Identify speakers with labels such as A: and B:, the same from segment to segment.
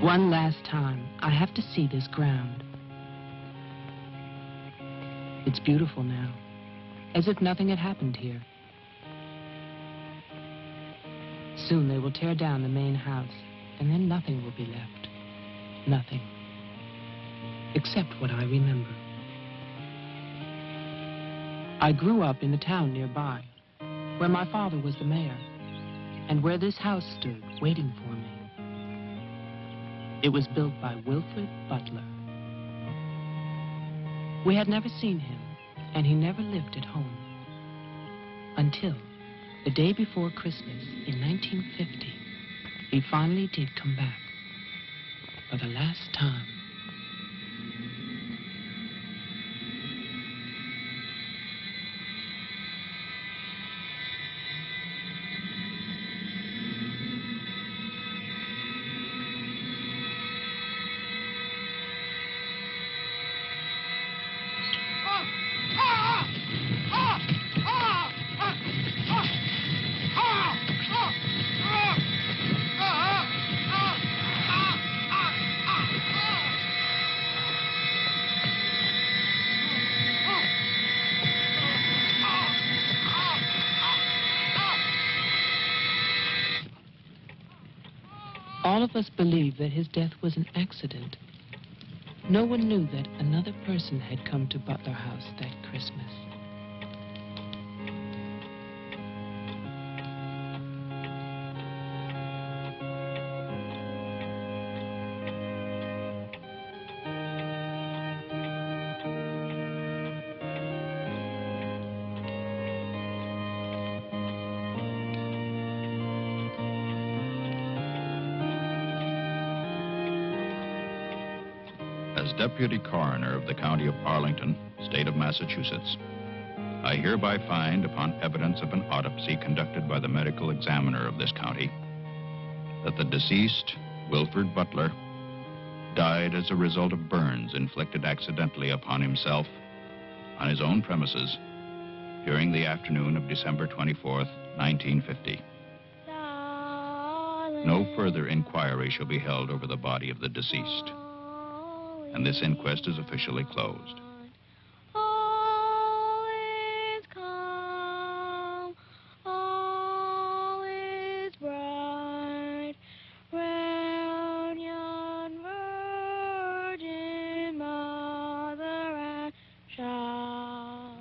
A: One last time, I have to see this ground. It's beautiful now, as if nothing had happened here. Soon they will tear down the main house, and then nothing will be left. Nothing. Except what I remember. I grew up in the town nearby, where my father was the mayor, and where this house stood, waiting for me. It was built by Wilfred Butler. We had never seen him, and he never lived at home. Until the day before Christmas in 1950, he finally did come back. For the last time. All of us believed that his death was an accident. No one knew that another person had come to Butler House that Christmas.
B: As Deputy Coroner of the County of Arlington, State of Massachusetts, I hereby find, upon evidence of an autopsy conducted by the medical examiner of this county, that the deceased, Wilfred Butler, died as a result of burns inflicted accidentally upon himself on his own premises during the afternoon of December 24th, 1950. No further inquiry shall be held over the body of the deceased, and this inquest is officially closed.
C: All is calm, all is bright, round yon virgin mother and child.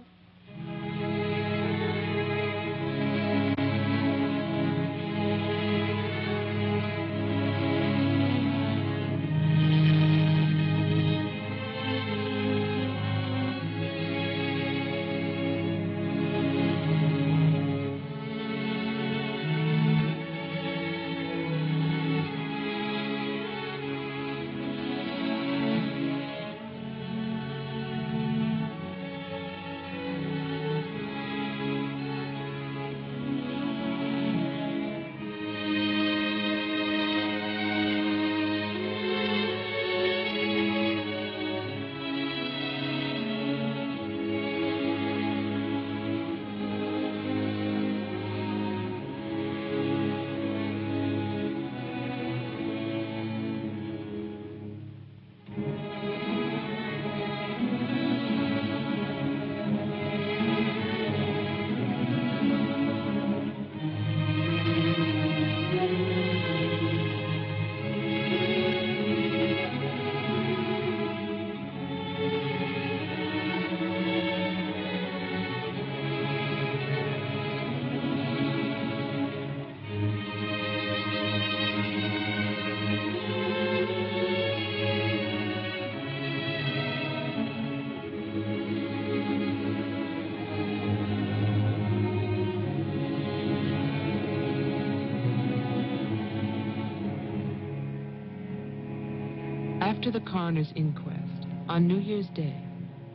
A: After the coroner's inquest, on New Year's Day,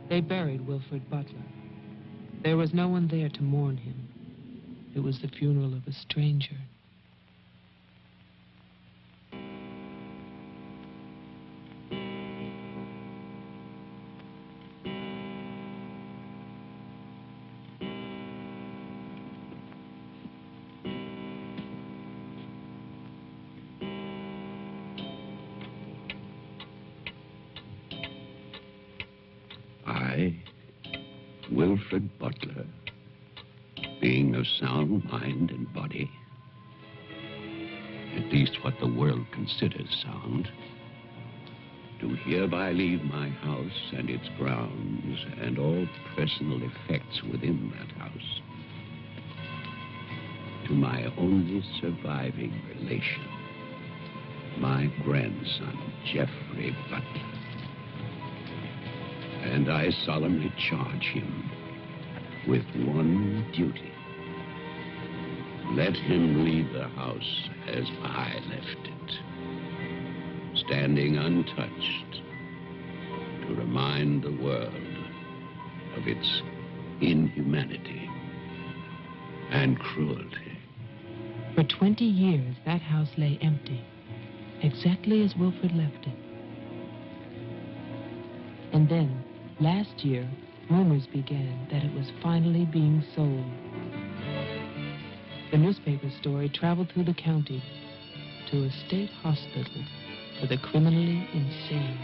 A: they buried Wilfred Butler. There was no one there to mourn him. It was the funeral of a stranger.
D: Wilfred Butler, being of sound mind and body, at least what the world considers sound, do hereby leave my house and its grounds and all personal effects within that house to my only surviving relation, my grandson, Geoffrey Butler. And I solemnly charge him with one duty. Let him leave the house as I left it, standing untouched to remind the world of its inhumanity and cruelty.
A: For 20 years, that house lay empty, exactly as Wilfred left it. And then, last year, rumors began that it was finally being sold. The newspaper story traveled through the county to a state hospital for the criminally insane.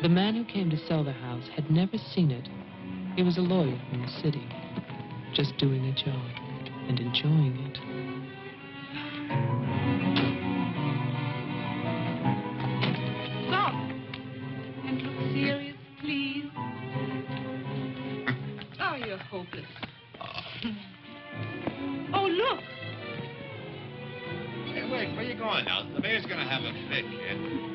A: The man who came to sell the house had never seen it. He was a lawyer from the city, just doing a job and enjoying it.
E: Stop! And look serious, please. Oh, you're hopeless. Oh, look!
F: Hey, wait, where you going now? The mayor's gonna have a fit, kid.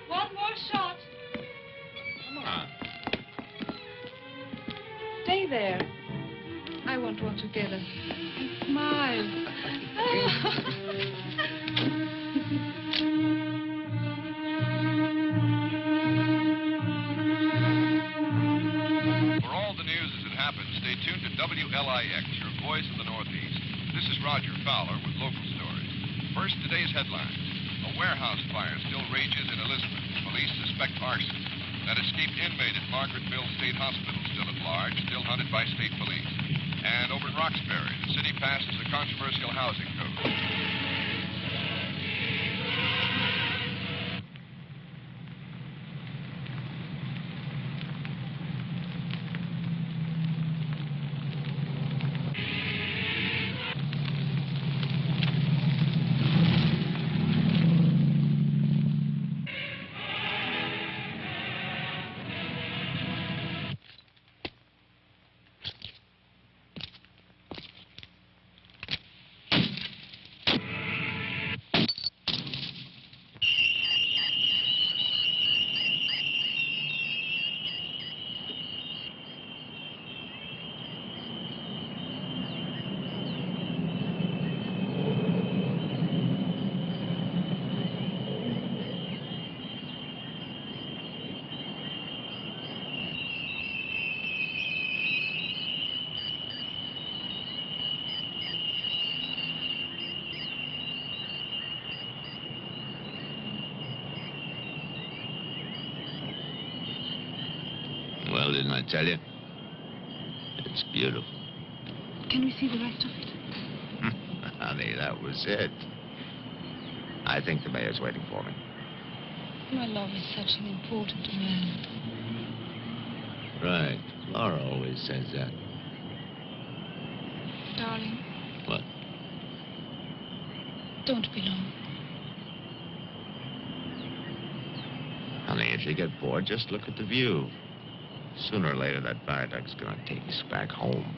E: One more shot.
F: Come on.
E: Stay there. I want one together. And smile.
G: For all the news as it happens, stay tuned to WLIX, your voice of the Northeast. This is Roger Fowler with local stories. First, today's headlines. A warehouse fire still rages in Elizabeth. Police suspect arson. That escaped inmate at Margaretville State Hospital still at large, still hunted by state police. And over in Roxbury, the city passes a controversial housing code.
D: Well, didn't I tell you? It's beautiful.
E: Can we see the rest of it?
F: Honey, that was it. I think the mayor's waiting for me.
E: My love is such an important man.
D: Right. Laura always says that.
E: Darling,
D: What?
E: Don't be long.
F: Honey, if you get bored, just look at the view. Sooner or later, that viaduct's gonna take us back home.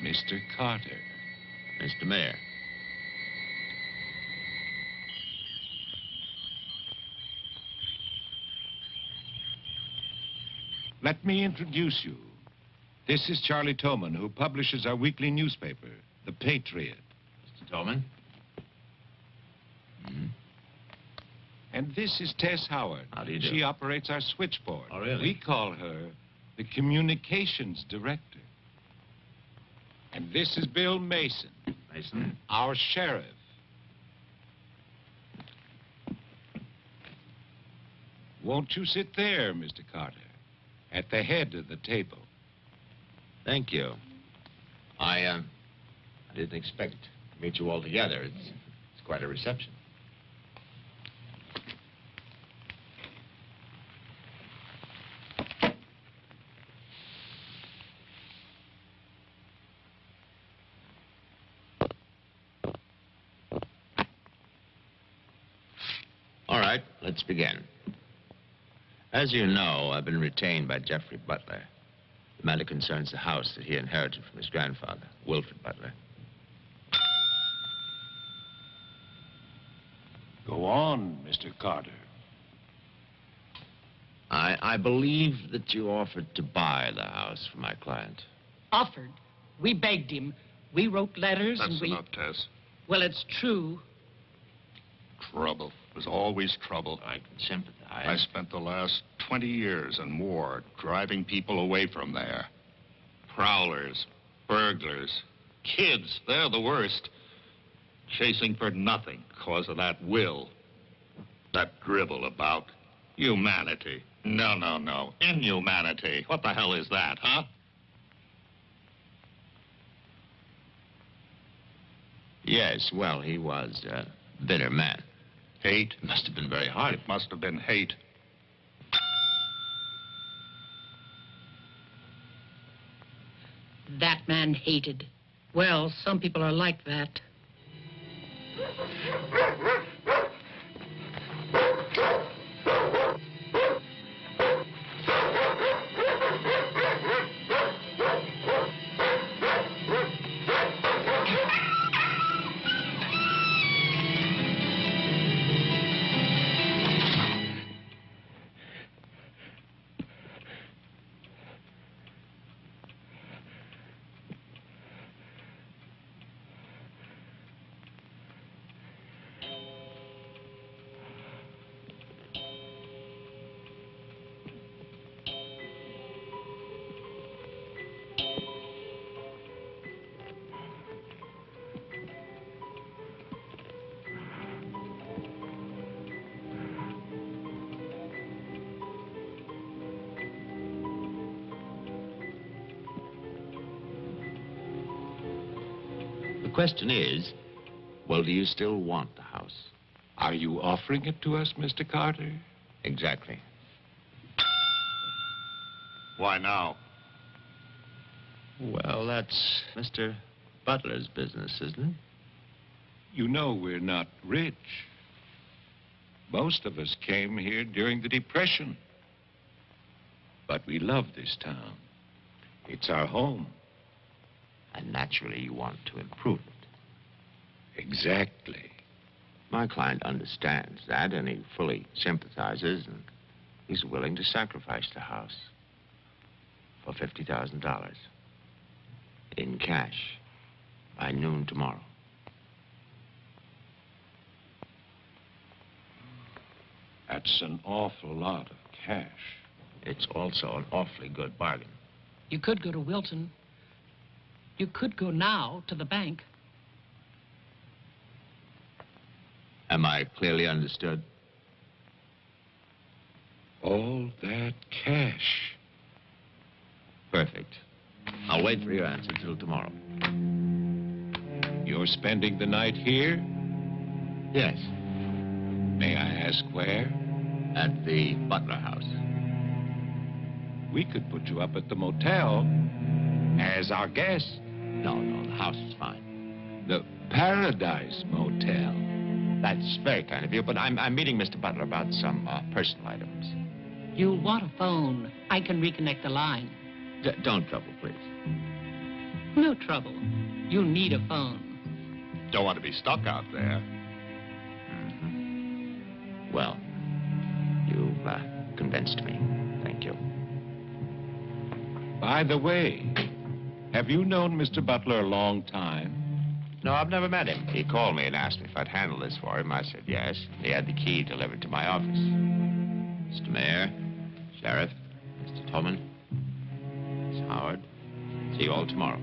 H: Mr. Carter.
F: Mr. Mayor.
H: Let me introduce you. This is Charlie Toman, who publishes our weekly newspaper, The Patriot.
F: Mr. Tolman?
H: And this is Tess Howard.
F: How do you do?
H: She operates our switchboard.
F: Oh, really?
H: We call her the communications director. And this is Bill Mason,
F: Mason?
H: our sheriff. Won't you sit there, Mr. Carter, at the head of the table?
F: Thank you. I didn't expect to meet you all together. It's quite a reception. All right, let's begin. As you know, I've been retained by Jeffrey Butler. The matter concerns the house that he inherited from his grandfather, Wilfred Butler.
H: Go on, Mr. Carter.
F: I believe that you offered to buy the house for my client.
A: Offered. We begged him. We wrote letters and
G: That's
A: we...
G: enough, Tess.
A: Well, it's true.
G: Trouble. There's always trouble.
F: I can sympathize.
G: I spent the last 20 years and more driving people away from there. Prowlers, burglars, kids, they're the worst. Chasing for nothing because of that will. That dribble about humanity. No. Inhumanity. What the hell is that, huh?
F: Yes, well, he was a bitter man.
G: Hate.
F: It must have been very hard.
G: It must have been hate.
A: That man hated. Well, some people are like that.
F: The question is, well, do you still want the house?
H: Are you offering it to us, Mr. Carter?
F: Exactly.
G: Why now?
F: Well, that's Mr. Butler's business, isn't it?
H: You know we're not rich. Most of us came here during the Depression. But we love this town. It's our home.
F: And naturally, you want to improve it.
H: Exactly.
F: My client understands that, and he fully sympathizes, and he's willing to sacrifice the house for $50,000 in cash by noon tomorrow.
H: That's an awful lot of cash.
F: It's also an awfully good bargain.
A: You could go to Wilton. You could go now to the bank.
F: Am I clearly understood?
H: All that cash.
F: Perfect. I'll wait for your answer till tomorrow.
H: You're spending the night here?
F: Yes,
H: May I ask where?
F: at the Butler House.
H: We could put you up at the motel as our guest.
F: No, the house is fine.
H: The Paradise Motel.
F: That's very kind of you, but I'm meeting Mr. Butler about some personal items.
A: You'll want a phone. I can reconnect the line.
F: Don't trouble, please.
A: No trouble. You'll need a phone.
G: Don't want to be stuck out there.
F: Well, you've convinced me. Thank you.
H: By the way, have you known Mr. Butler a long time?
F: No, I've never met him. He called me and asked me if I'd handle this for him. I said yes. He had the key delivered to my office. Mr. Mayor, Sheriff, Mr. Tolman, Miss Howard, see you all tomorrow.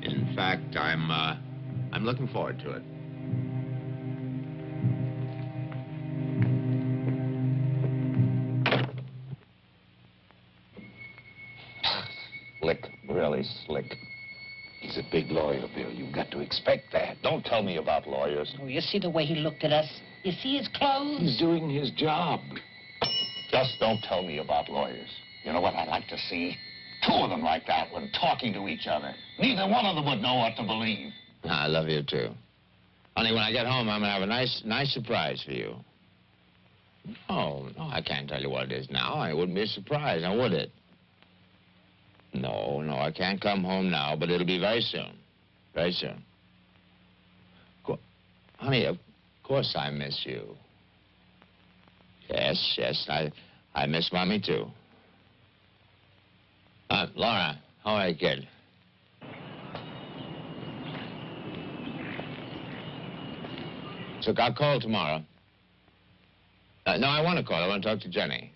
F: In fact, I'm looking forward to it. Slick, really slick.
D: He's a big lawyer, Bill. You've got to expect that.
G: Don't tell me about lawyers.
I: Oh, you see the way he looked at us? You see his clothes?
D: He's doing his job.
G: Just don't tell me about lawyers. You know what I'd like to see? Two of them like that one talking to each other. Neither one of them would know what to believe.
F: I love you, too. Honey, when I get home, I'm going to have a nice surprise for you. Oh, no, I can't tell you what it is now. It wouldn't be a surprise, now would it? No, I can't come home now, but it'll be very soon. Very soon. Honey, of course I miss you. Yes, I miss Mommy, too. Laura, how are you, kid? So I'll call tomorrow. No, I want to call. I want to talk to Jenny.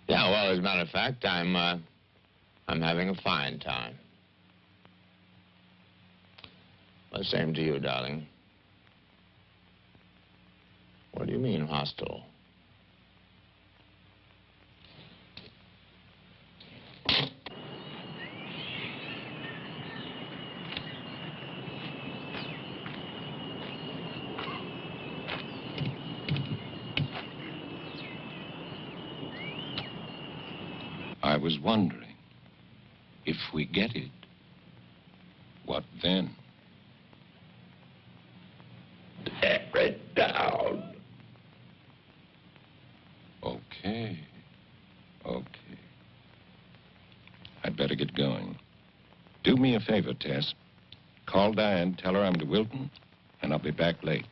F: Yeah, well, as a matter of fact, I'm having a fine time. Well, same to you, darling. What do you mean, hostile?
H: I was wondering, if we get it, what then?
D: Tear it down.
H: Okay. I'd better get going. Do me a favor, Tess. Call Diane, tell her I'm to Wilton, and I'll be back late.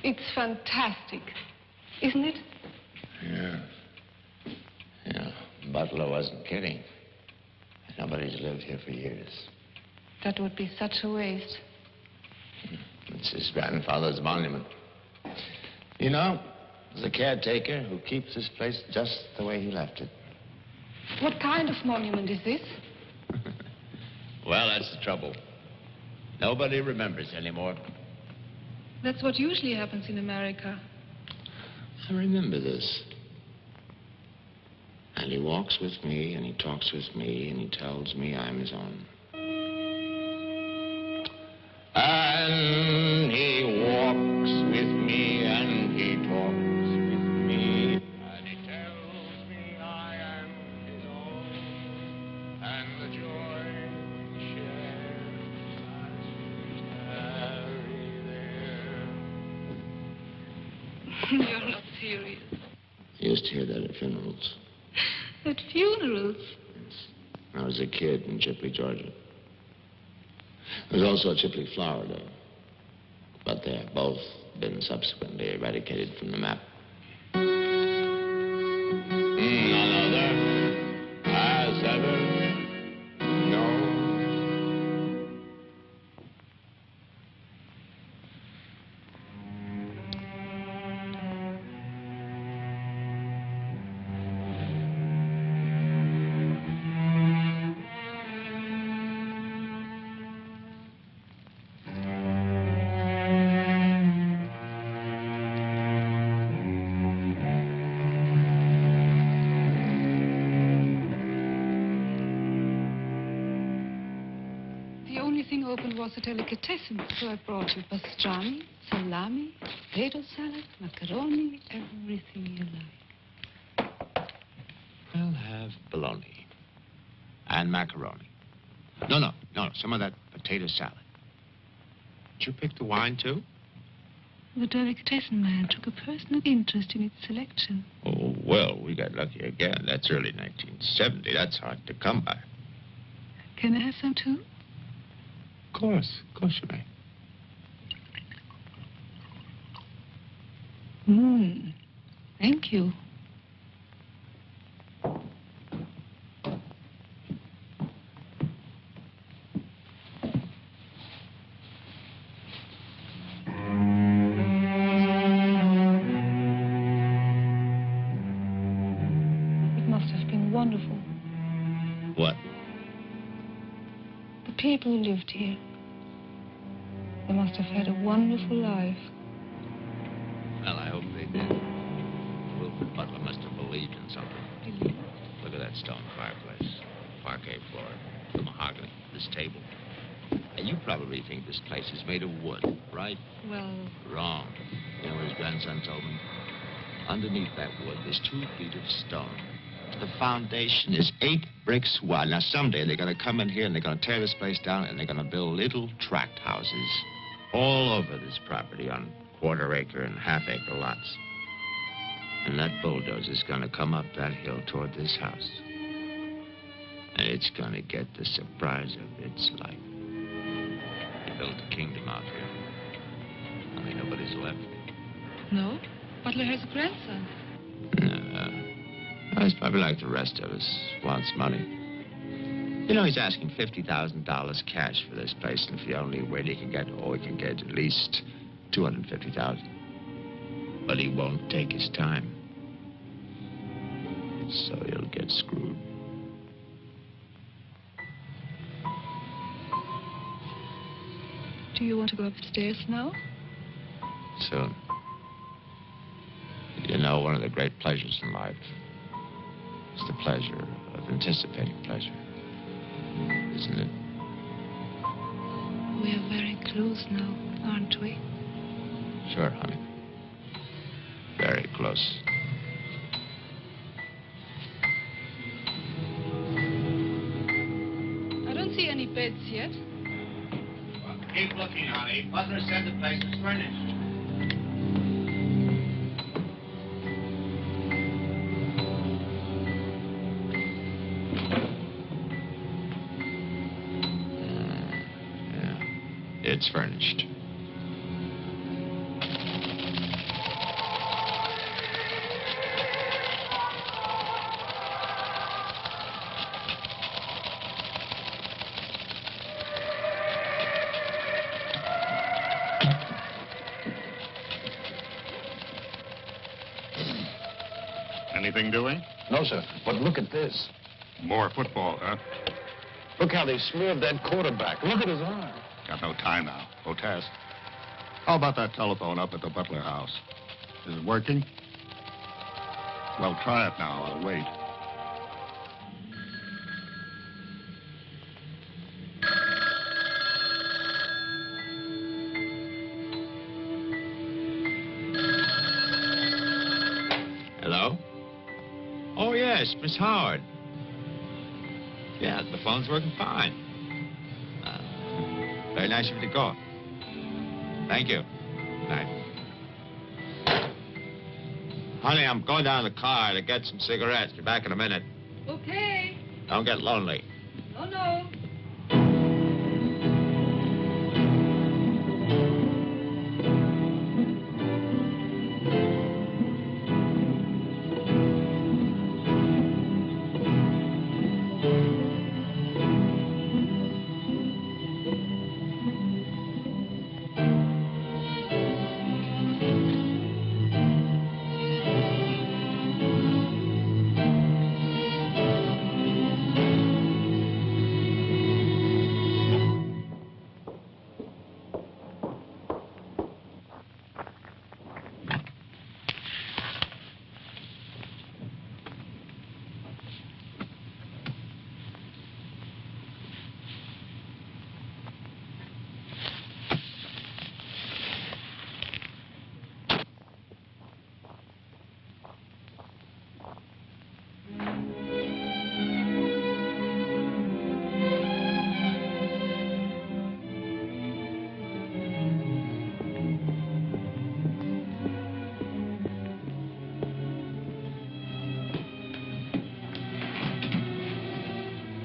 E: It's fantastic, isn't it?
F: Yeah. Butler wasn't kidding. Nobody's lived here for years.
E: That would be such a waste.
F: It's his grandfather's monument. You know, There's a caretaker who keeps this place just the way he left it.
E: What kind of monument is this?
F: Well, that's the trouble. Nobody remembers anymore.
E: That's what usually happens in America.
F: I remember this. And he walks with me, and he talks with me, and he tells me I'm his own. And he walks with me, and he talks with me, and he tells me I am his own. And the joy we share as we tarry there.
E: You're not serious.
F: I used to hear that at funerals.
E: At funerals?
F: When I was a kid in Chipley, Georgia. There's also Chipley, Florida. But they've both been subsequently eradicated from the map. None other has ever known.
E: The only thing open was a delicatessen, so I brought you pastrami, salami, potato salad, macaroni, everything you like.
F: I'll have bologna. And macaroni. No, some of that potato salad. Did you pick the wine, too?
E: The delicatessen man took a personal interest in its selection.
F: Oh, well, we got lucky again. That's early 1970. That's hard to come by.
E: Can I have some, too?
F: Of course you may.
E: Thank you. It must have been wonderful.
F: What?
E: The people who lived here. They must have had a wonderful life.
F: Well, I hope they did. Wilfred Butler must have believed in something. Look at that stone fireplace, parquet floor, the mahogany, this table. And you probably think this place is made of wood, right?
E: Well,
F: Wrong. You know what his grandson told me? Underneath that wood, there's 2 feet of stone. The foundation is 8 bricks wide. Now, someday they're going to come in here and they're going to tear this place down and they're going to build little tract houses all over this property on quarter-acre and half-acre lots. And that bulldozer's going to come up that hill toward this house. And it's going to get the surprise of its life. They built a kingdom out here. I mean, nobody's left.
E: no. Butler has a grandson.
F: No, he's probably like the rest of us, wants money. You know, he's asking $50,000 cash for this place, and if the only way he can get at least $250,000. But he won't take his time. So he'll get screwed.
E: Do you want to go upstairs now?
F: Soon. You know, one of the great pleasures in life is the pleasure of anticipating pleasure. Isn't it?
E: We are very close now, aren't we?
F: Sure, honey. Very close.
E: I don't see any beds yet.
F: Keep looking, honey. Butler said the place was furnished. It's furnished.
J: anything doing?
H: No, sir. But look at this.
J: More football, huh?
H: Look how they smeared that quarterback. Look at his arm.
J: Got no time now. No test. How about that telephone up at the Butler house? Is it working? Well, try it now. I'll wait.
F: Hello? Oh, yes, Miss Howard. Yeah, the phone's working fine. Very nice of you to call. Thank you. Night. Honey, I'm going down to the car to get some cigarettes. Be back in a minute.
E: Okay.
F: Don't get lonely.
E: No, no.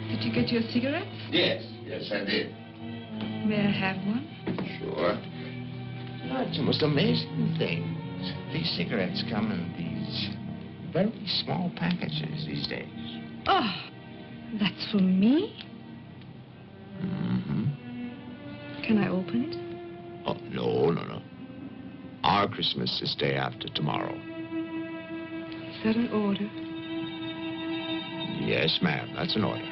E: Did you get your cigarettes?
F: Yes, I did.
E: May I have one?
F: Sure. You know, it's the most amazing thing. These cigarettes come in these very small packages these days.
E: Oh, that's for me?
F: Mm-hmm.
E: Can I open it?
F: Oh, no. Our Christmas is day after tomorrow.
E: Is that an order?
F: Yes, ma'am, that's an order.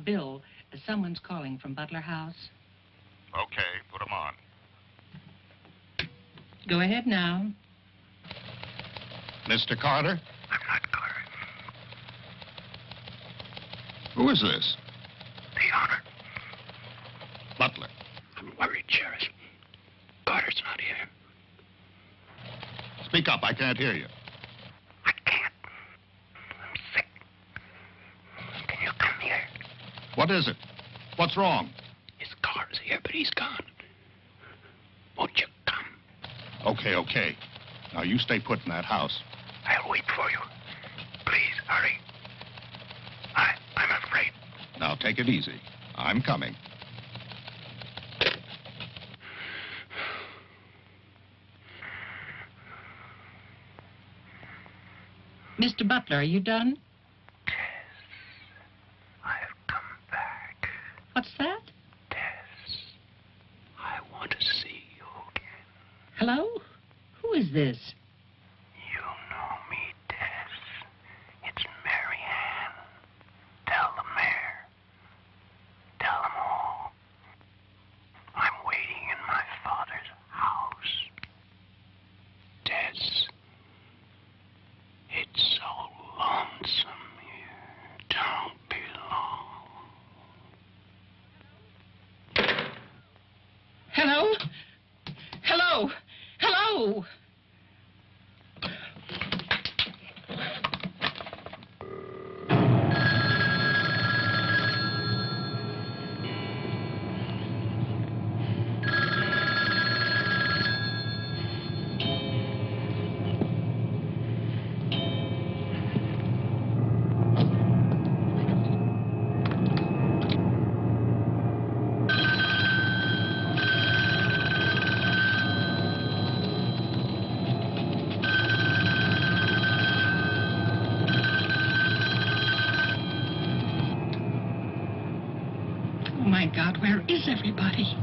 I: Bill, someone's calling from Butler House.
J: Okay, put him on.
I: Go ahead now.
J: Mr. Carter?
K: I'm not Carter.
J: Who is this?
K: The owner.
J: Butler.
K: I'm worried, Sheriff. Carter's not here.
J: Speak up, I can't hear you.
K: I can't. I'm sick. Can you come here?
J: What is it? What's wrong?
K: His car's here, but he's gone. Won't you come?
J: Okay. Now, you stay put in that house.
K: I'll wait for you. Please, hurry. I'm afraid.
J: Now, take it easy. I'm coming.
I: Mr. Butler, are you done?
K: Tess, I've come back.
I: What's that?
K: Tess, I want to see you again.
I: Hello? Who is this?
K: You know me, Tess. It's Mary Ann. Tell the mayor. Tell them all. I'm waiting in my father's house. Tess, it's so lonesome here. Don't be long.
I: Hello? Hello? Hello? Oh, my God, where is everybody?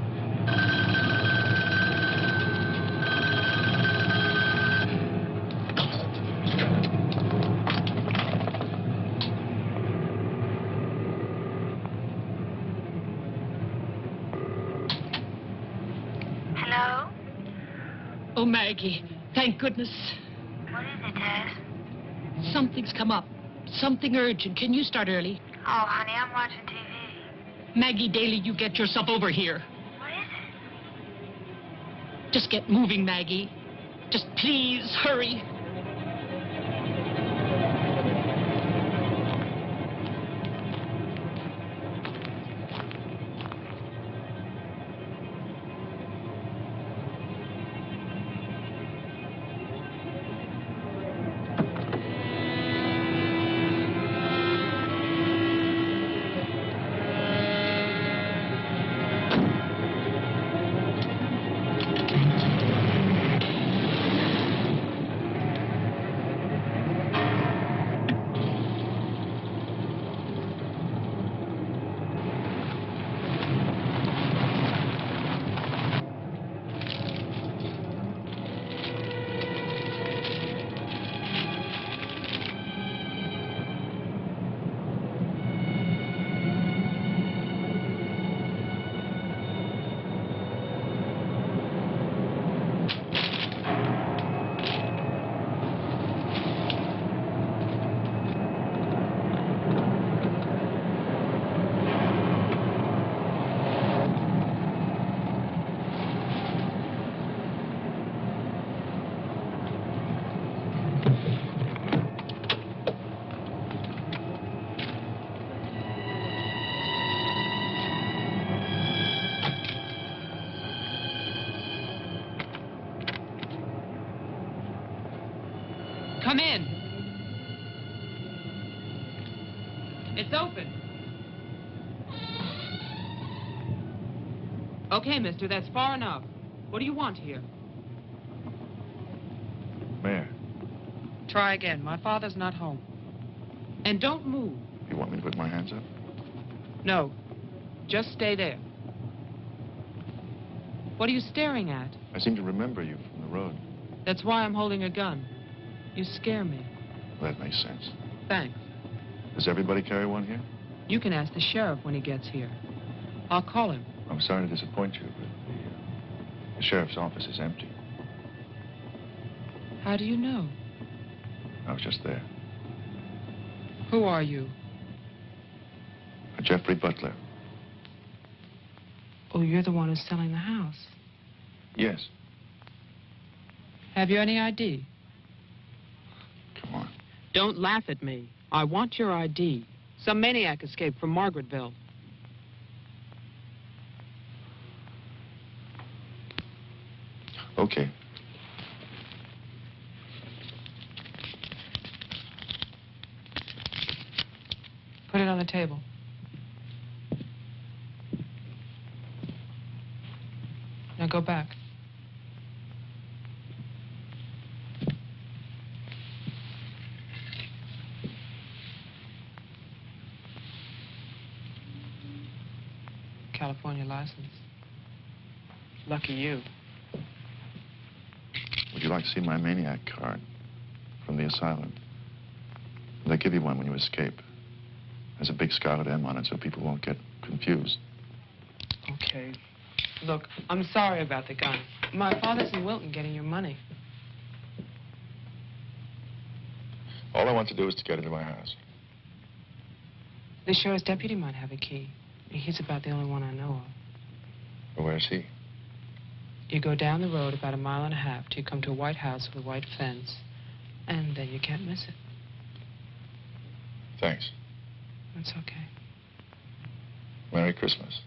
C: Hello?
I: Oh, Maggie, thank goodness.
C: What is it, Tess?
I: Something's come up. Something urgent. Can you start early?
C: Oh, honey, I'm watching TV.
I: Maggie Daly, you get yourself over here.
C: What is it?
I: Just get moving, Maggie. Just please hurry.
A: Come in. It's open. Okay, mister, that's far enough. What do you want here?
J: Mayor,
A: Try again. My father's not home. And don't move.
J: you want me to put my hands up?
A: No. Just stay there. What are you staring at?
J: I seem to remember you from the road.
A: That's why I'm holding a gun. You scare me.
J: That makes sense.
A: Thanks.
J: Does everybody carry one here?
A: You can ask the sheriff when he gets here. I'll call him.
G: I'm sorry to disappoint you, but the sheriff's office is empty.
A: How do you know?
G: I was just there.
A: Who are you?
G: Jeffrey Butler.
A: Oh, you're the one who's selling the house.
G: Yes.
A: Have you any ID?
G: Come on.
A: Don't laugh at me. I want your ID. Some maniac escaped from Margaretville.
G: Okay.
A: Put it on the table. Now go back. California license. Lucky you.
G: Would you like to see my maniac card from the asylum? They give you one when you escape. There's a big scarlet M on it so people won't get confused.
A: Okay. Look, I'm sorry about the gun. My father's in Wilton getting your money.
G: All I want to do is to get into my house.
A: The sheriff's deputy might have a key. He's about the only one I know of.
G: Well, where is he?
A: You go down the road about 1.5 miles till you come to a white house with a white fence, and then you can't miss it.
G: Thanks.
A: That's okay.
G: Merry Christmas.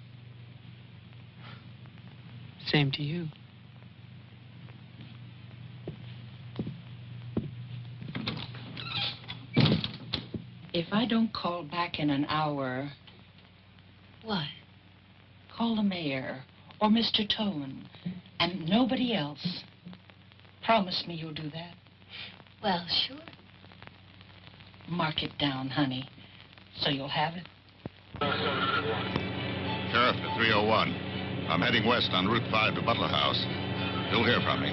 A: Same to you.
I: If I don't call back in an hour...
C: What?
I: Call the mayor or Mr. Tone and nobody else. Promise me you'll do that.
C: Well, sure.
I: Mark it down, honey, so you'll have it.
J: Sheriff at 301. I'm heading west on Route 5 to Butler House. You'll hear from me.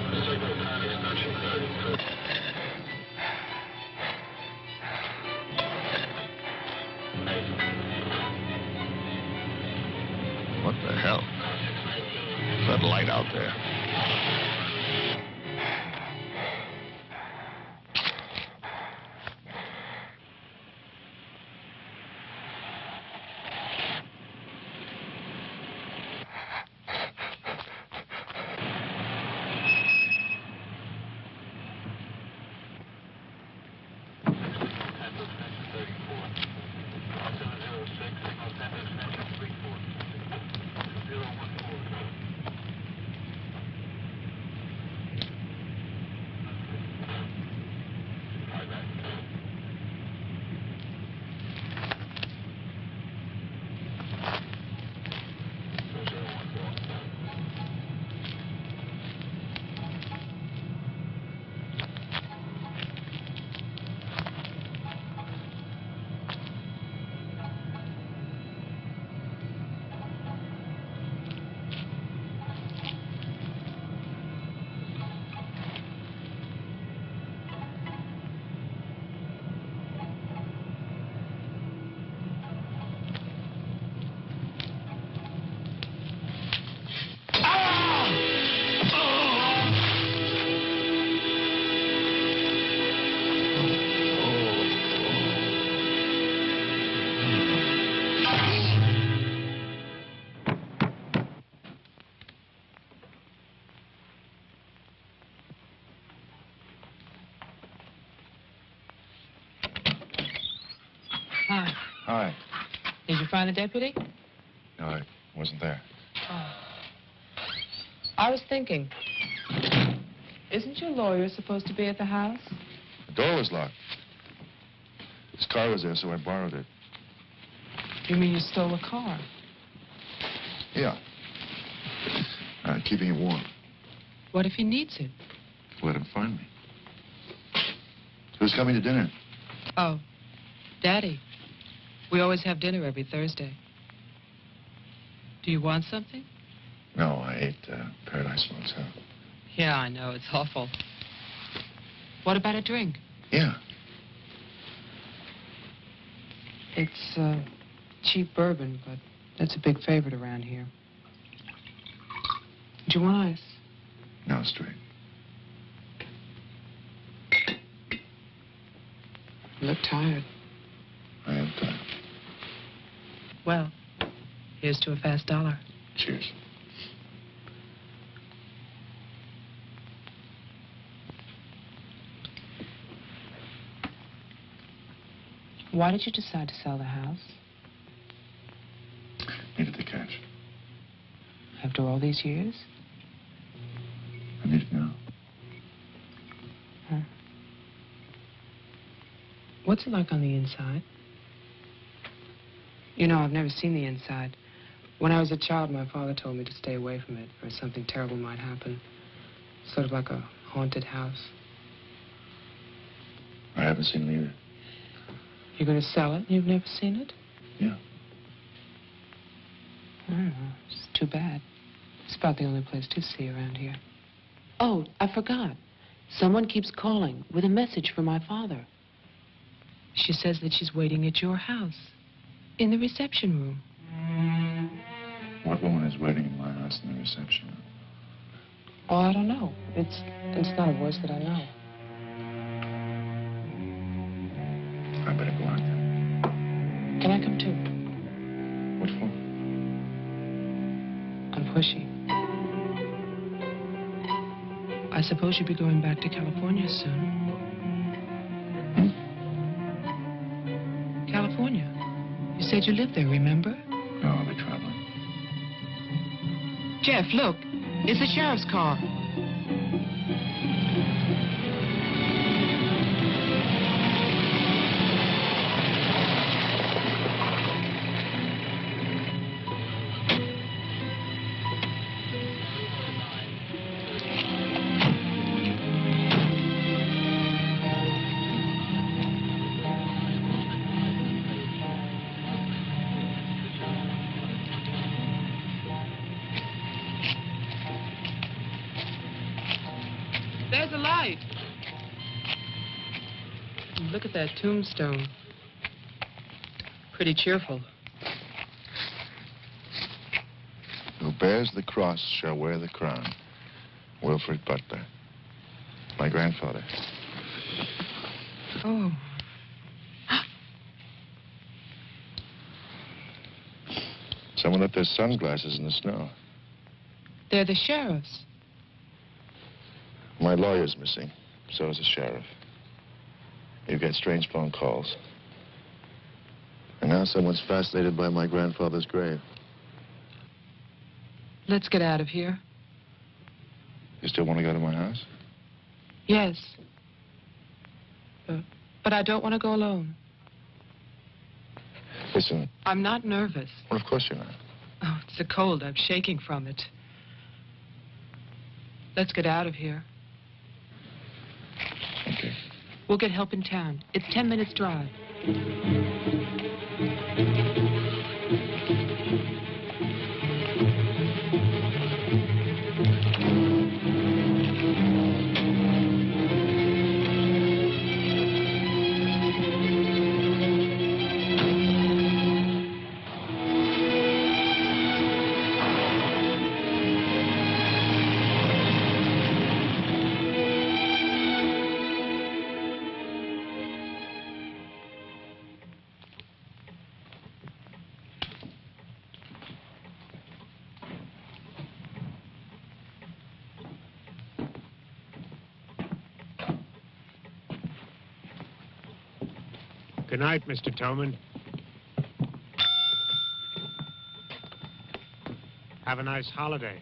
J: What the hell? What's that light out there?
A: Hi.
G: Hi.
A: Did you find the deputy?
G: No, I wasn't there.
A: Oh. I was thinking, isn't your lawyer supposed to be at the house?
G: The door was locked. His car was there, so I borrowed it.
A: You mean you stole a car?
G: Yeah. Keeping it warm.
A: What if he needs it?
G: Let him find me. Who's coming to dinner?
A: Oh, Daddy. We always have dinner every Thursday. Do you want something?
G: No, I ate Paradise Motel.
A: Yeah, I know. It's awful. What about a drink?
G: Yeah.
A: It's Cheap bourbon, but that's a big favorite around here. Do you want ice?
J: No, straight.
A: You look tired.
J: I am tired.
A: Well, here's to a fast dollar.
J: Cheers.
A: Why did you decide to sell the house?
J: Needed the cash.
A: After all these years?
J: I need it now.
A: Huh. What's it like on the inside? You know, I've never seen the inside. When I was a child, my father told me to stay away from it, or something terrible might happen. Sort of like a haunted house.
J: I haven't seen it either.
A: You're going to sell it? You've never seen it?
J: Yeah.
A: I don't know. It's too bad. It's about the only place to see around here. Oh, I forgot. Someone keeps calling with a message for my father. She says that she's waiting at your house, in the reception room.
J: What woman is waiting in my house in the reception room?
A: Oh, I don't know. It's not a voice that I know.
J: I better go out there.
A: Can I come too?
J: What for?
A: I'm pushy. I suppose you'll be going back to California soon. California? You said you lived there, remember?
J: No, I'll be traveling.
A: Jeff, look. It's the sheriff's car. There's a light. Look at that tombstone. Pretty cheerful.
J: Who bears the cross shall wear the crown. Wilfred Butler. My grandfather.
A: Oh.
J: Someone left their sunglasses in the snow.
A: They're the sheriff's.
J: My lawyer's missing. So is the sheriff. You get strange phone calls. And now someone's fascinated by my grandfather's grave.
A: Let's get out of here.
J: You still want to go to my house?
A: Yes. But I don't want to go alone.
J: Listen.
A: I'm not nervous.
J: Well, of course you're not.
A: Oh, it's the cold. I'm shaking from it. Let's get out of here.
J: Okay.
A: We'll get help in town. It's 10 minutes drive.
L: Good night, Mr. Tillman. Have a nice holiday.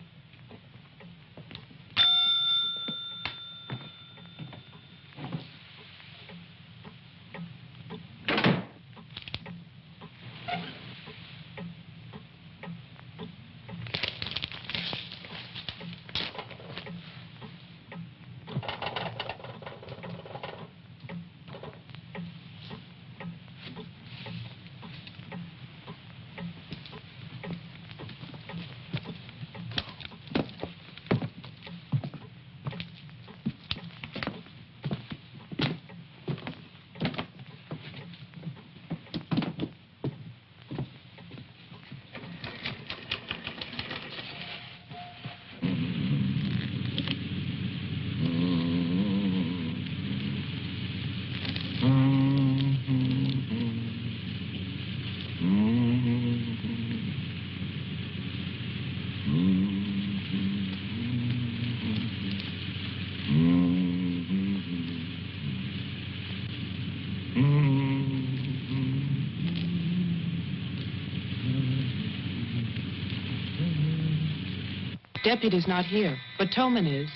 A: deputy's not here, but Tolman is.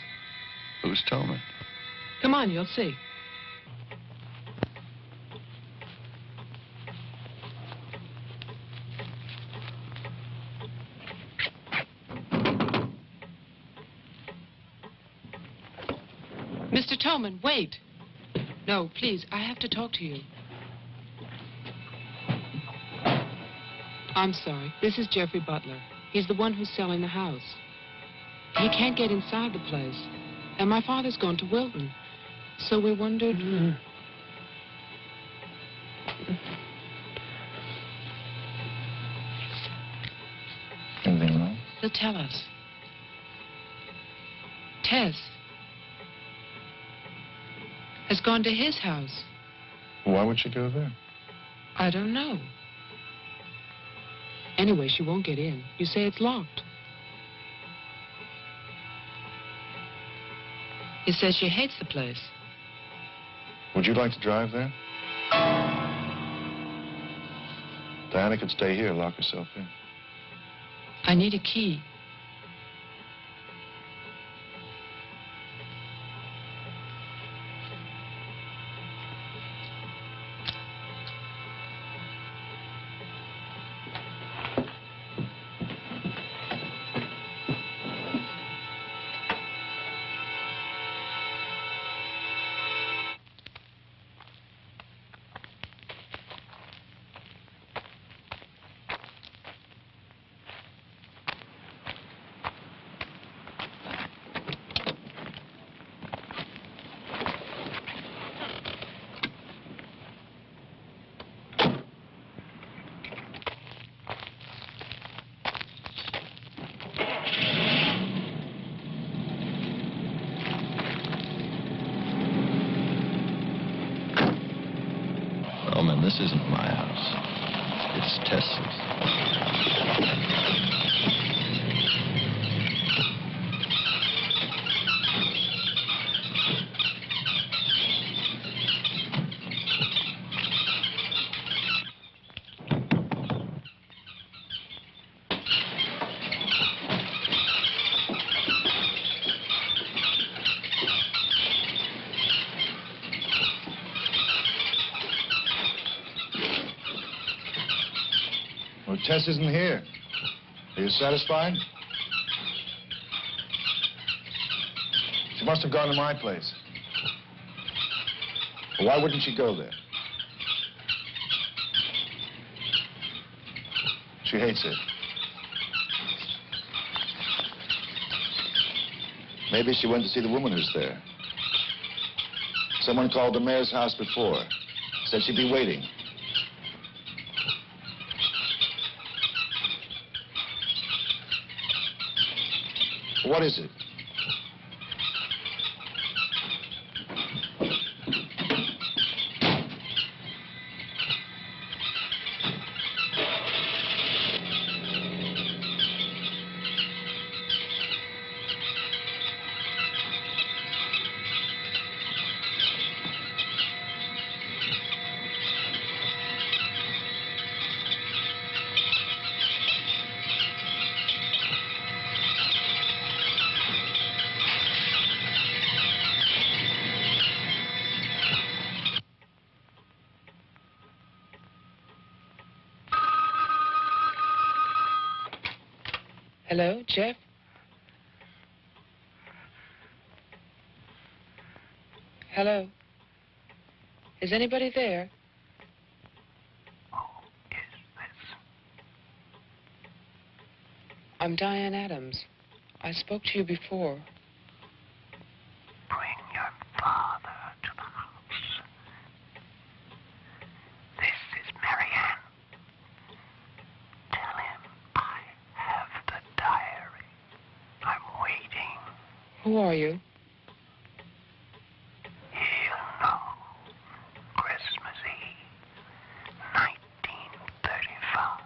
J: Who's Tolman?
A: Come on, you'll see. Mr. Tolman, wait. No, please, I have to talk to you. I'm sorry. This is Jeffrey Butler. He's the one who's selling the house. He can't get inside the place. And my father's gone to Wilton. So we wondered...
H: Anything wrong?
A: He'll tell us. Tess has gone to his house.
H: Why would she go there?
A: I don't know. Anyway, she won't get in. You say it's locked. He says she hates the place.
H: Would you like to drive there? Diana could stay here, lock herself in.
A: I need a key.
H: Oh, man, this isn't my house. It's Tess's.
J: Well, Tess isn't here. Are you satisfied? She must have gone to my place. Well, why wouldn't she go there? She hates it. Maybe she went to see the woman who's there. Someone called the mayor's house before. Said she'd be waiting. What is it?
A: Hello, Jeff? Hello? Is anybody there?
K: Who is this?
A: I'm Diane Adams. I spoke to you before.
K: Bring your father to the house. This is Marianne. Tell him I have the diary. I'm waiting.
A: Who are you?
K: He'll know. Christmas Eve, 1935.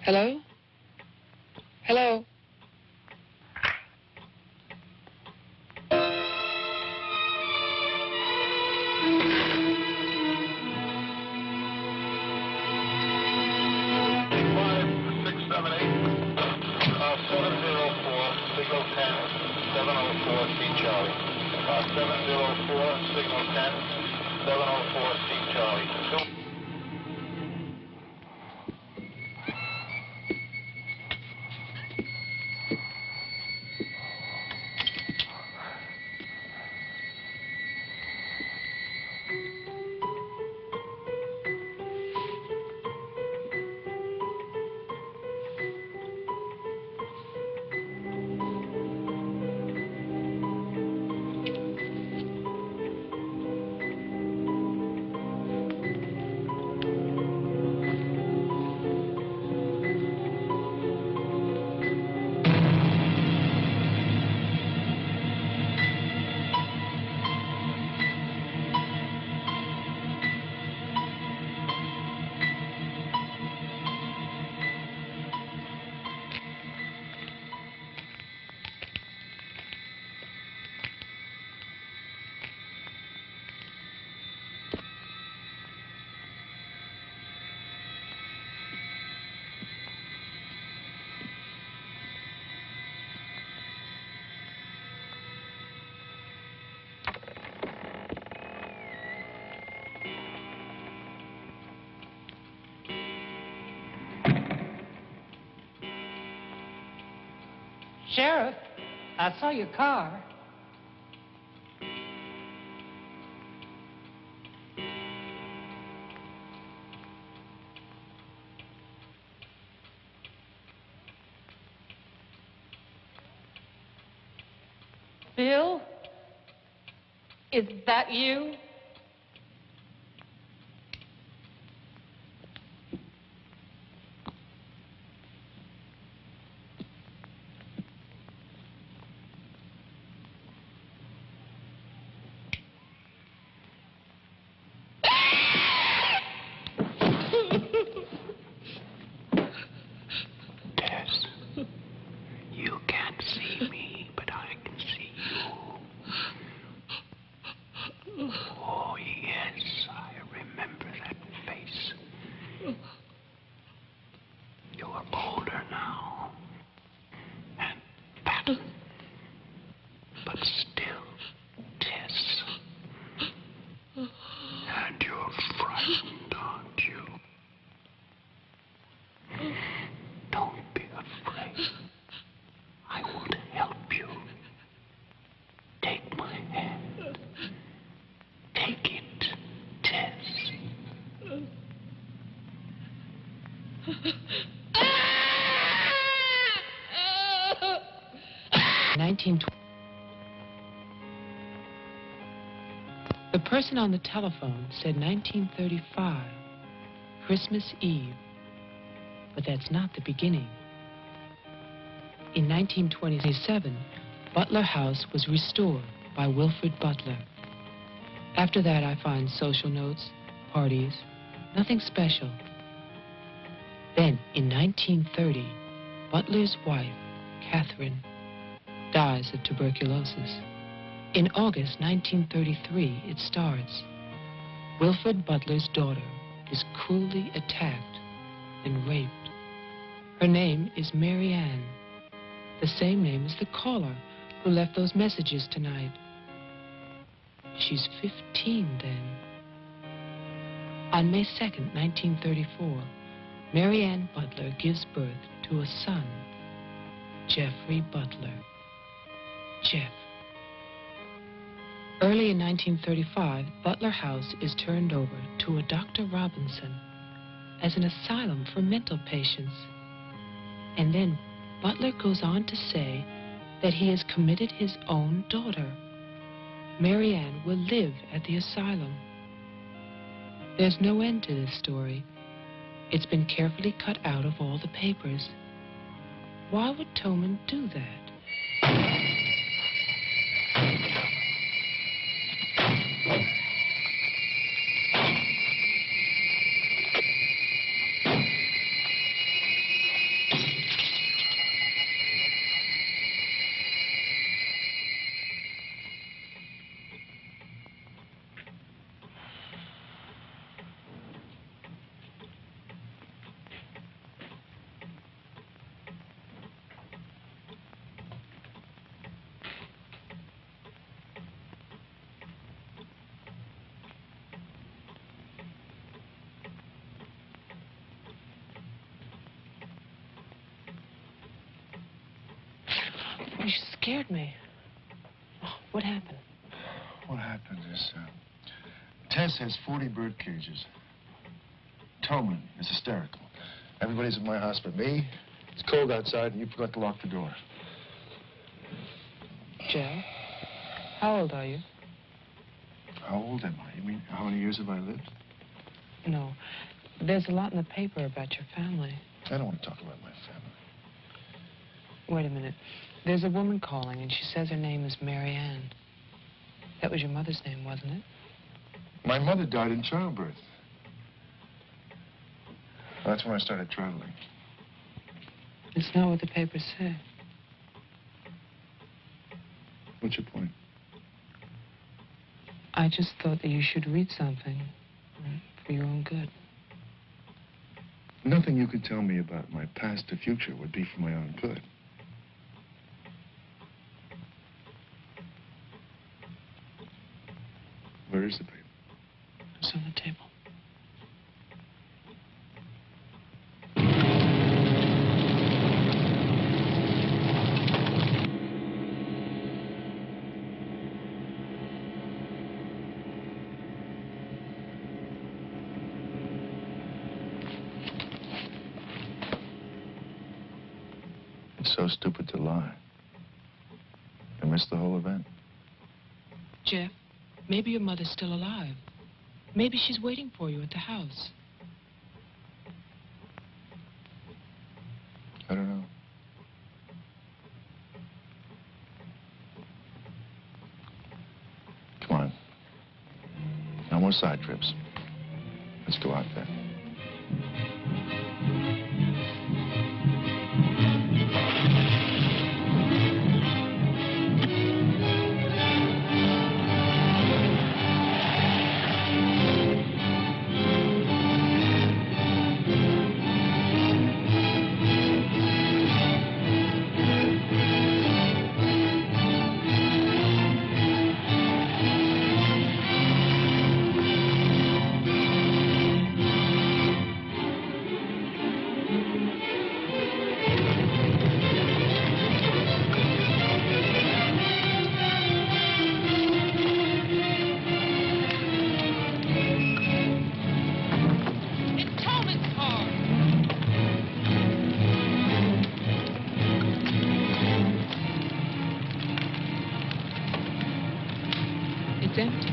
A: Hello? Hello?
M: 704, signal 10, 704, Steve Charlie.
I: Sheriff, I saw your car. Bill? Is that you?
D: Tess, you can't see me, but I can see you. Oh, yes, I remember that face. You're older now. And fat. But still, Tess. And you're frightened, aren't you? Don't be afraid. I want to help you. Take my hand. Take it, Tess.
A: 1920. The person on the telephone said 1935, Christmas Eve. But that's not the beginning. In 1927, Butler House was restored by Wilfred Butler. After that, I find social notes, parties, nothing special. Then, in 1930, Butler's wife, Catherine, dies of tuberculosis. In August 1933, it starts. Wilfred Butler's daughter is cruelly attacked and raped. Her name is Mary Ann, the same name as the caller who left those messages tonight. She's 15 then. On May 2nd, 1934, Mary Ann Butler gives birth to a son, Jeffrey Butler. Jeff. Early in 1935, Butler House is turned over to a Dr. Robinson as an asylum for mental patients. And then Butler goes on to say that he has committed his own daughter. Mary Ann will live at the asylum. There's no end to this story. It's been carefully cut out of all the papers. Why would Toman do that? scared me. Oh, what happened?
J: What happened is, Tess has 40 bird cages. Tolman is hysterical. Everybody's in my house but me. It's cold outside, and you forgot to lock the door.
A: Joe, how old are you?
J: How old am I? You mean, how many years have I lived?
A: No. There's a lot in the paper about your family.
J: I don't want to talk about my family.
A: Wait a minute. There's a woman calling, and she says her name is Mary Ann. That was your mother's name, wasn't it?
J: My mother died in childbirth. That's when I started traveling.
A: It's not what the papers say.
J: What's your point?
A: I just thought that you should read something for your own good.
J: Nothing you could tell me about my past or future would be for my own good. Where is the paper?
A: It's on the table.
J: It's so stupid to lie. I missed the whole event.
A: Jeff, maybe your mother's still alive. Maybe she's waiting for you at the house.
J: I don't know. Come on. No more side trips. Let's go out there.
A: It's empty.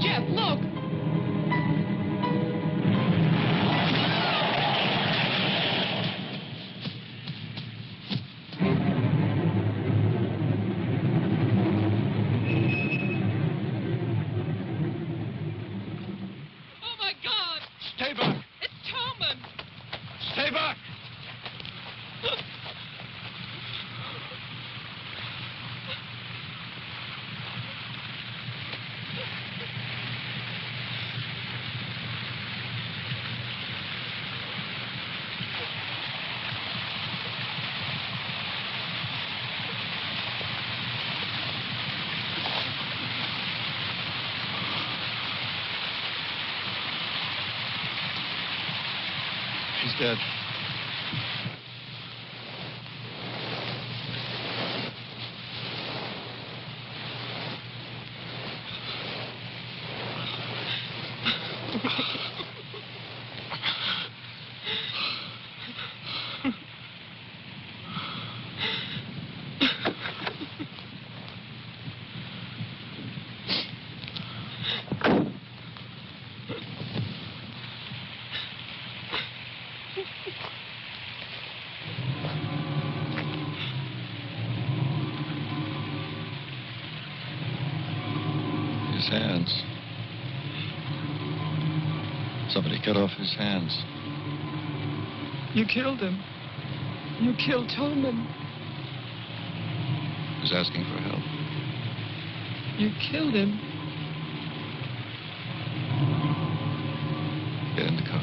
A: Jeff, look! Oh, my God!
J: Stay back!
A: It's Tolman!
J: Stay back! She's dead.
N: His hands. Somebody cut off his hands.
A: You killed him. You killed Tolman.
N: He was asking for help.
A: You killed him.
N: Get in the car.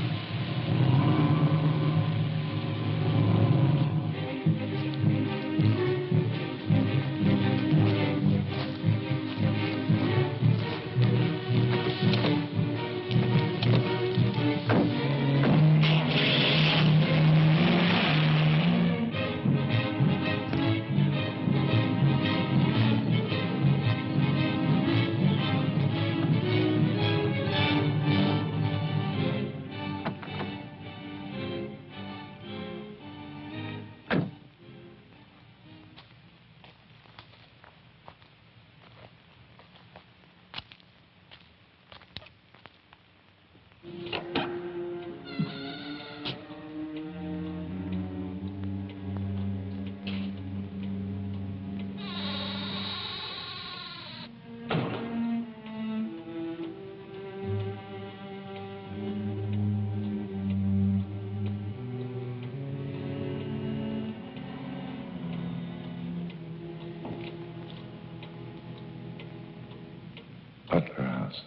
J: Butler House.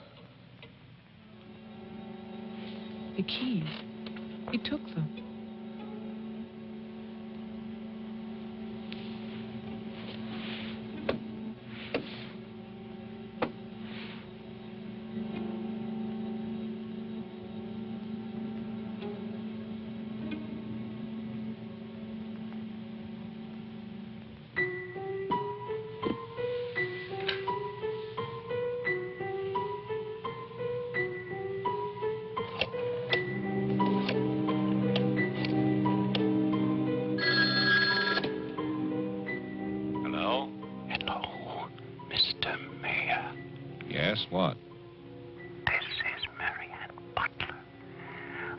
A: The keys. He took them.
D: Hello? Hello, Mr. Mayor.
H: Yes, what?
K: This is Marianne Butler.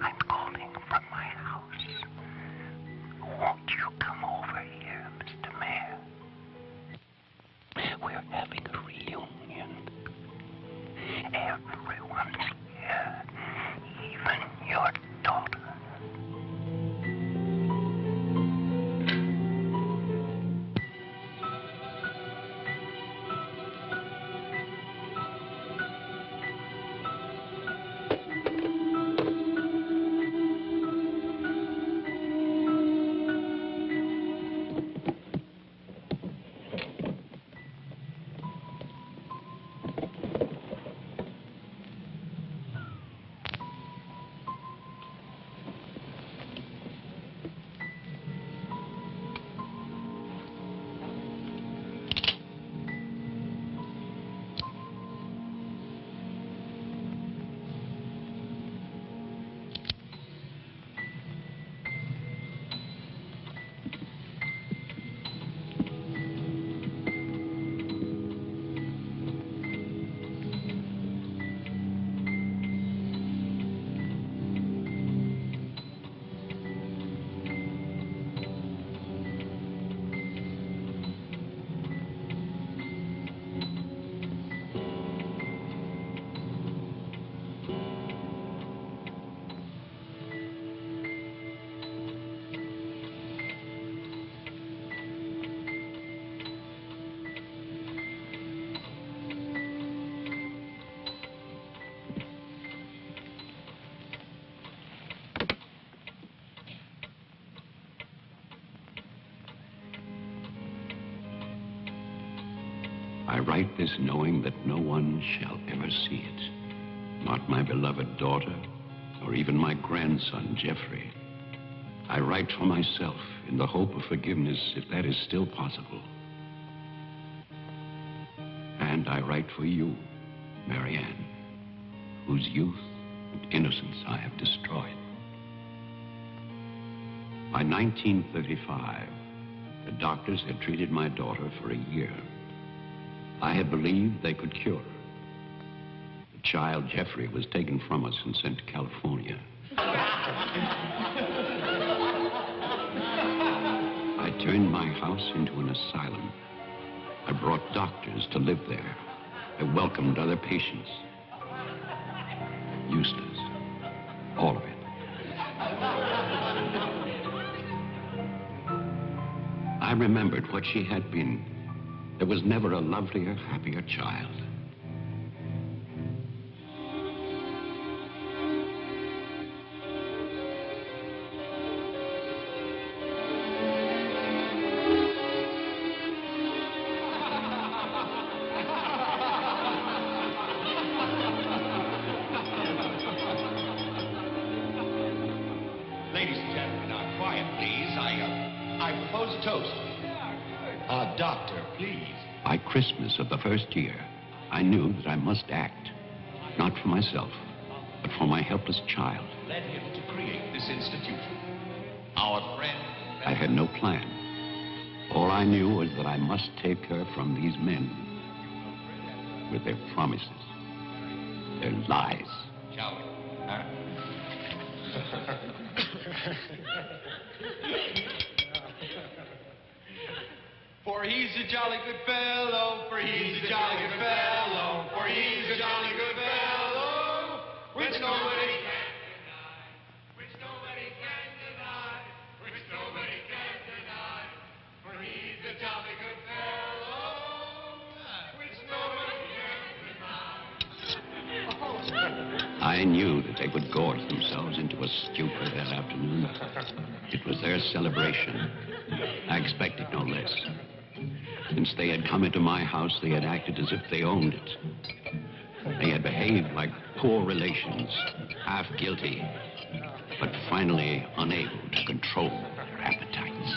K: I'm calling from my house. Won't you come over here, Mr. Mayor? We're having a reunion. Everyone's here, even your daughter.
D: I write this knowing that no one shall ever see it. Not my beloved daughter, or even my grandson, Jeffrey. I write for myself in the hope of forgiveness, if that is still possible. And I write for you, Marianne, whose youth and innocence I have destroyed. By 1935, the doctors had treated my daughter for a year. I had believed they could cure her. The child, Jeffrey, was taken from us and sent to California. I turned my house into an asylum. I brought doctors to live there. I welcomed other patients. Useless. All of it. I remembered what she had been. There was never a lovelier, happier child.
O: Ladies and gentlemen, now quiet, please. I propose a toast. Doctor, please.
D: By Christmas of the first year, I knew that I must act, not for myself, but for my helpless child.
O: Led him to create this institution. Our friend.
D: I had no plan. All I knew was that I must take her from these men with their promises, their lies.
O: Shall we? Huh? For he's a jolly good fellow, for he's a jolly good fellow, for he's a jolly good fellow, which nobody can deny, which nobody can deny, which nobody can deny, for he's a jolly good fellow, which nobody can deny.
D: I knew that they would gorge themselves into a stupor that afternoon. It was their celebration. I expected no less. Since they had come into my house, they had acted as if they owned it. They had behaved like poor relations, half guilty, but finally unable to control their appetites.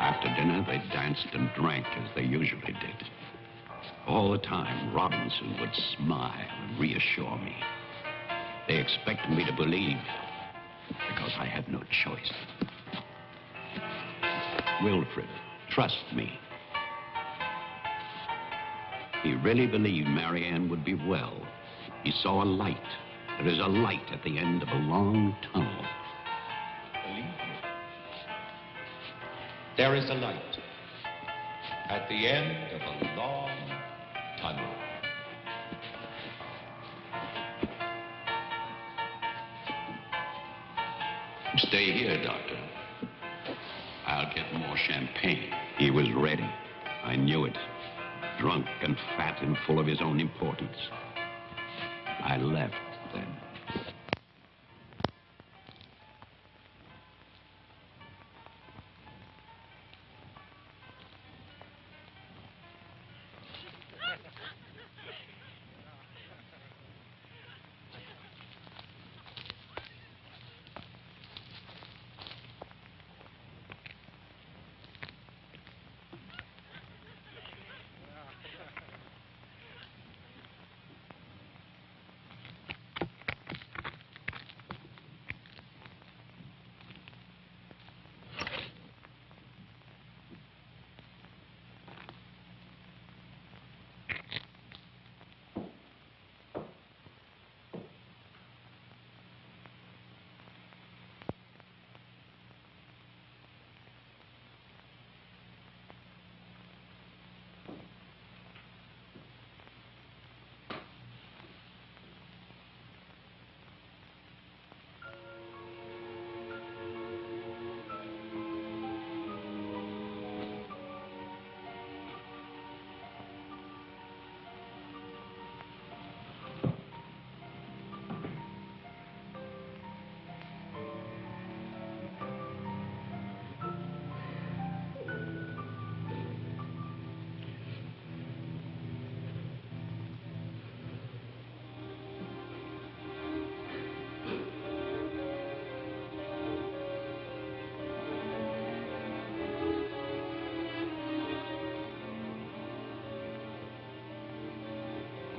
D: After dinner, they danced and drank as they usually did. All the time, Robinson would smile and reassure me. They expected me to believe, because I had no choice. Wilfred, trust me. He really believed Marianne would be well. He saw a light. There is a light at the end of a long tunnel.
H: Believe me. There is a light at the end of a long tunnel.
D: Stay here, Doctor. I'll get more champagne. He was ready. I knew it. Drunk and fat and full of his own importance. I left then.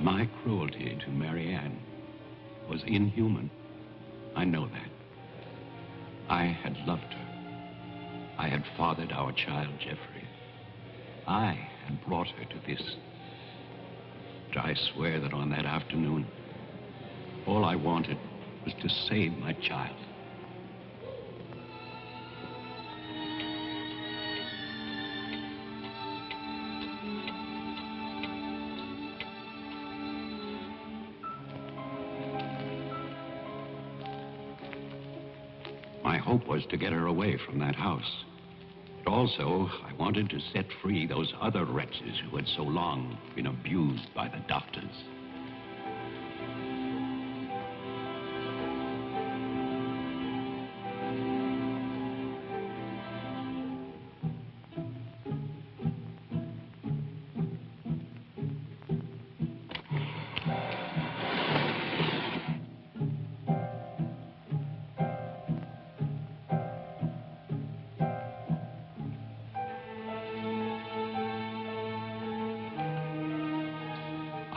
D: My cruelty to Marianne was inhuman. I know that. I had loved her. I had fathered our child, Jeffrey. I had brought her to this. But I swear that on that afternoon, all I wanted was to save my child. My hope was to get her away from that house. But also, I wanted to set free those other wretches who had so long been abused by the doctors.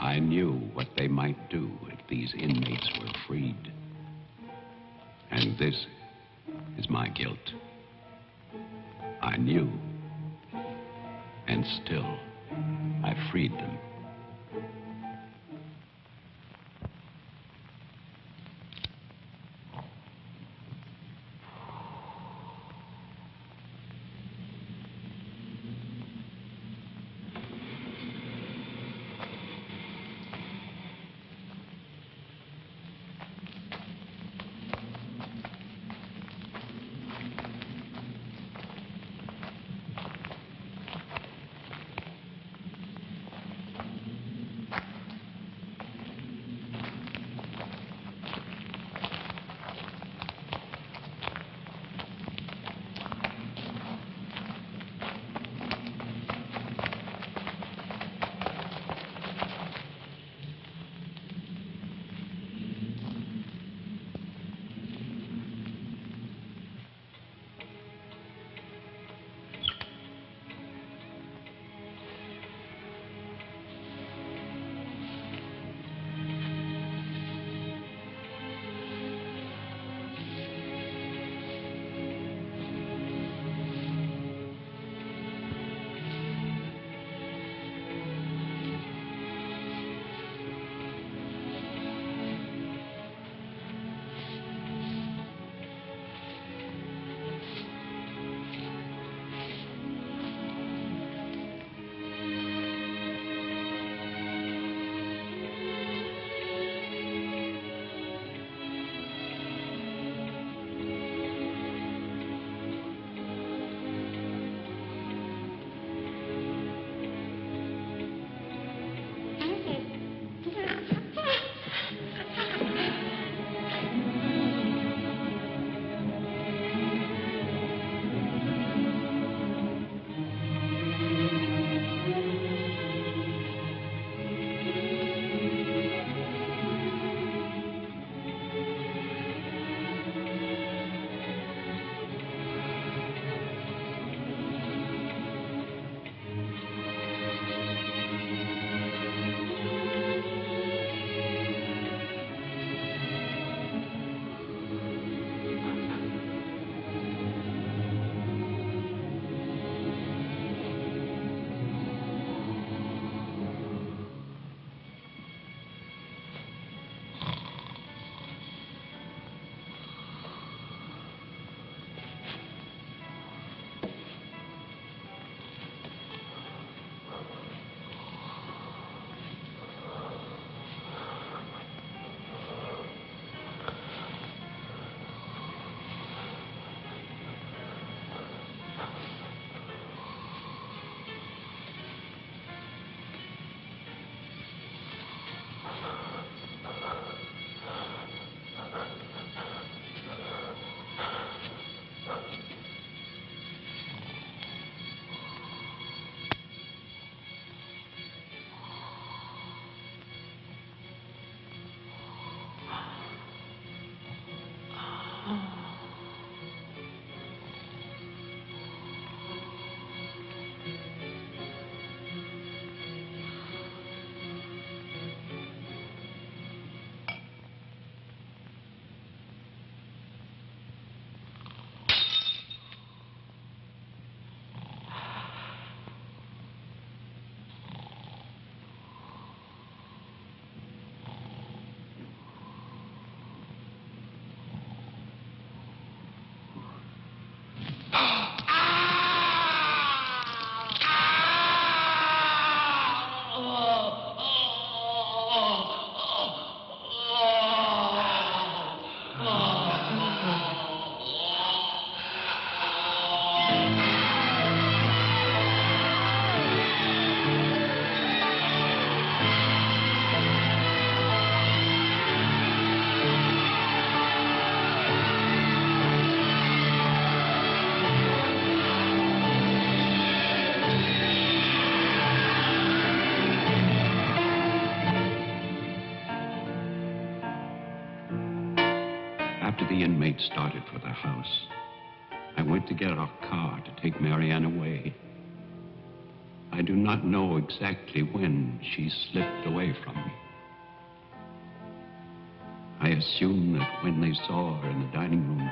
D: I knew what they might do if these inmates were freed. And this is my guilt. I knew. And still, I freed them. After the inmates started for the house, I went to get our car to take Marianne away. I do not know exactly when she slipped away from me. I assume that when they saw her in the dining room,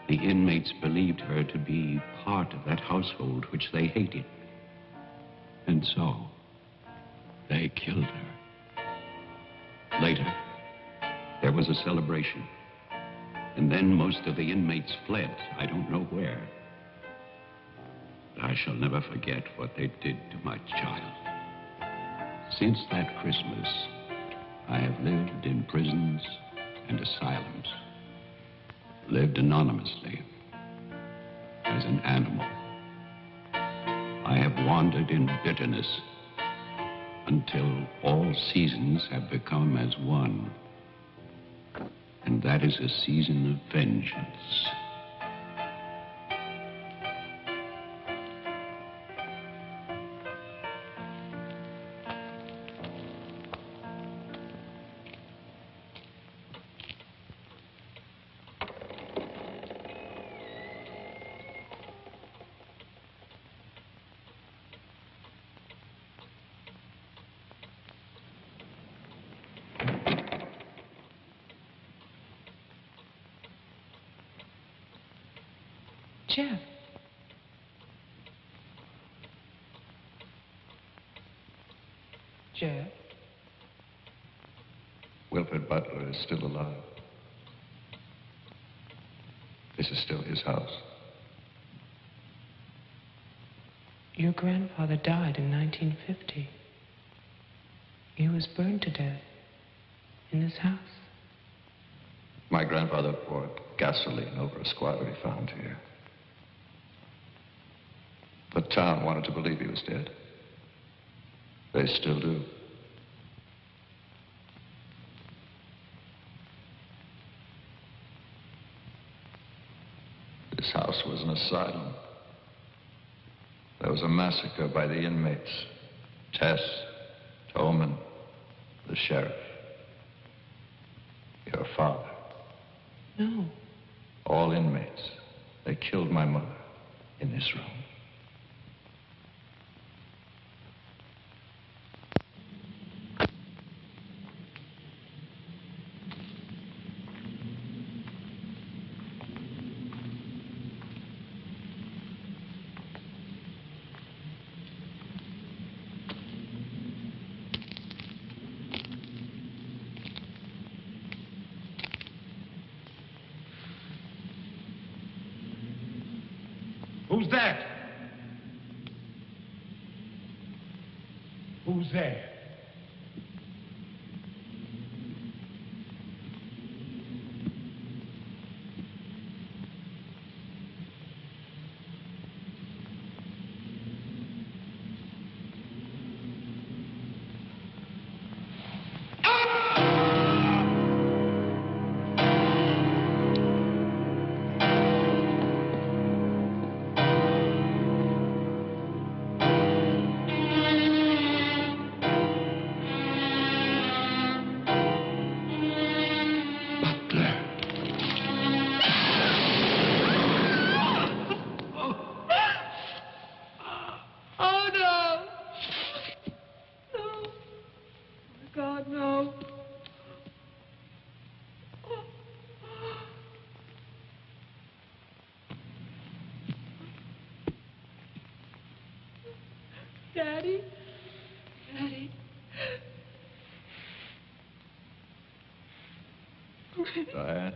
D: the inmates believed her to be part of that household which they hated. And so, they killed her. Later, there was a celebration. And then most of the inmates fled. I don't know where. But I shall never forget what they did to my child. Since that Christmas, I have lived in prisons and asylums. Lived anonymously, as an animal. I have wandered in bitterness until all seasons have become as one. And that is a season of vengeance.
A: Jeff. Jeff.
J: Wilfred Butler is still alive. This is still his house.
A: Your grandfather died in 1950. He was burned to death in this house.
J: My grandfather poured gasoline over a squatter he found here. The town wanted to believe he was dead. They still do. This house was an asylum. There was a massacre by the inmates. Tess, Tolman, the sheriff. Your father.
A: No.
J: All inmates. They killed my mother in this room.
O: Who's that? Who's there?
E: Daddy? Daddy?
J: Diane?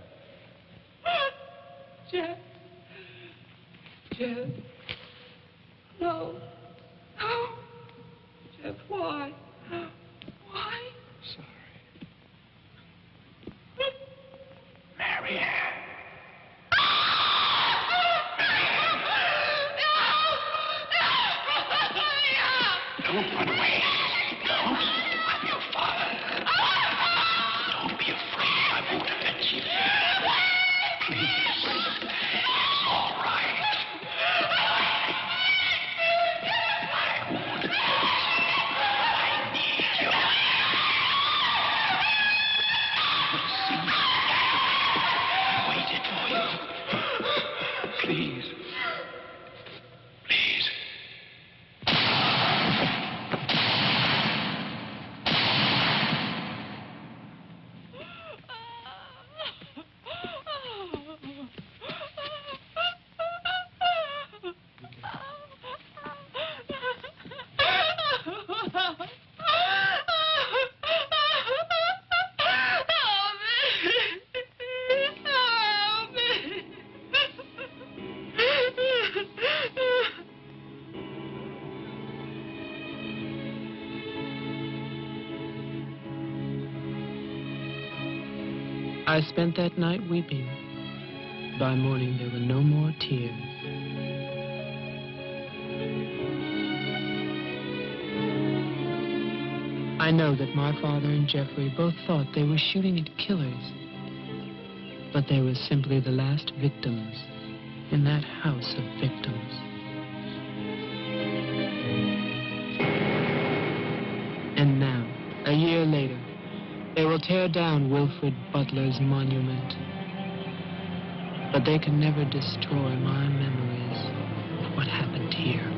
E: Jeff? Jeff? No. No. Jeff, why? Why?
J: Sorry.
K: Marianne. Don't run away. No, I'm your father. Don't be afraid. I won't hurt you. Please. It's all right.
A: I spent that night weeping. By morning, there were no more tears. I know that my father and Jeffrey both thought they were shooting at killers, but they were simply the last victims in that house of victims. And now, a year later, they will tear down Wilfred Butler's monument. But they can never destroy my memories of what happened here.